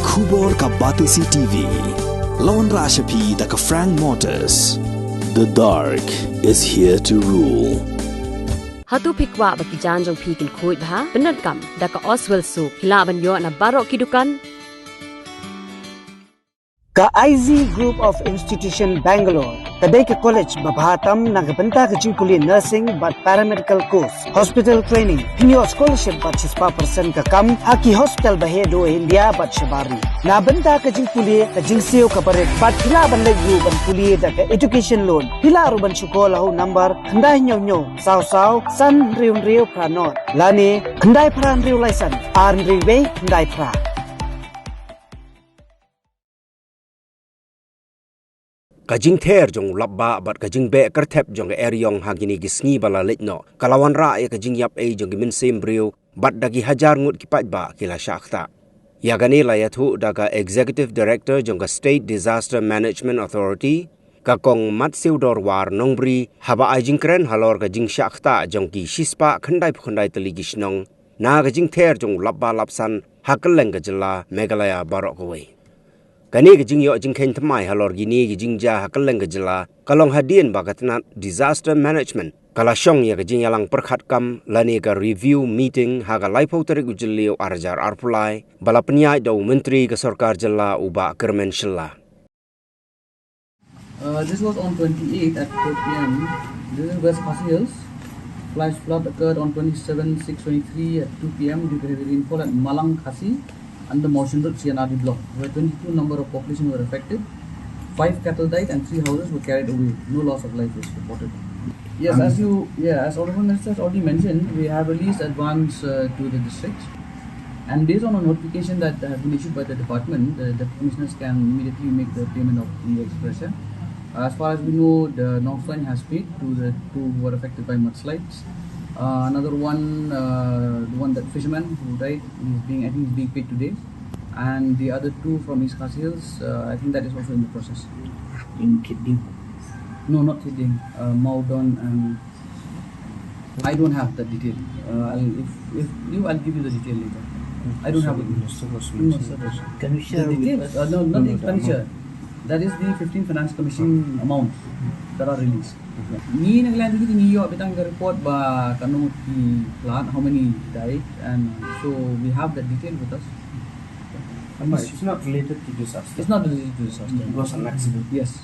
Khubor ka Batisi TV. Lawan Rashapi da ka Frank Motors. The dark is here to rule. Hatu pikwa baki janjong pikin kuit ha benar kam daka Oswell Soup hilaban yo na barok kidukan Ka IZ Group of Institution Bangalore kadai ke college babhatam nagabanta ka jingkuli nursing but paramedical course hospital training hinyo scholarship but 6% ka kam haki hospital bahedo India but shabari na banta ka jingkuli ka jingseo ka paret but hilaban legu ban kuli da ka education loan hilaru ban shukola ho number khandai nyo saw san riu pranot lani khandai pran riu license arn riwe khandai pra Jingther jong Lapbah bat Jingbe kertep jong eryong hagini gisngi bala letno kalawan ra e Jingyap e jong min sembrio bat dagi Hajar ngut ki Paidbah kila Shah Ktah yagani layathu daga executive director jong State Disaster Management Authority kong mat siudor war nongbri haba ai jingkren halor jing Shah Ktah jong ki shispa khandai Tylli gi Shnong na Jingther jong Lapbah lapsan hakeleng jela Meghalaya barok away Kani jing yo jing ken thamai halor gini jing ja hakaleng jela kalong hadien bagatna disaster management kala shong ya jing yalang perkhat kam lani ka review meeting haga laipo tarik ujlio arjar arpulai bala penyai do menteri ke sarkar jela uba kermen shilla. This was on 28 at 4 p.m. This is West Khasi Hills. Flash flood occurred on 27/6/23 at 2 p.m. due to heavy rainfall at Malang Khasi and the Motion Road CNRD block, where 22 number of population were affected. 5 cattle died and 3 houses were carried away. No loss of life is reported. Yes, as Honourable Minister has already mentioned, we have released advance to the districts, and based on a notification that has been issued by the department, the commissioners can immediately make the payment of the expression. As far as we know, the Northline has paid to the 2 who were affected by mudslides. Another one, the one that fisherman who died, I think he's being paid today, and the other 2 from East Khasi Hills, I think that is also in the process. in Kiding. No, not Kiding, Maudon, and I don't have the detail. I'll give you the detail later. I don't have it. Can you share the details? No, not the expenditure. That is the 15 Finance Commission amount that are released. Ni naglayan dito niyo abitang report ba kanong plan how many died, and so we have that detail with us. It's not related to disaster. It's not related to disaster. It was an accident. Yes.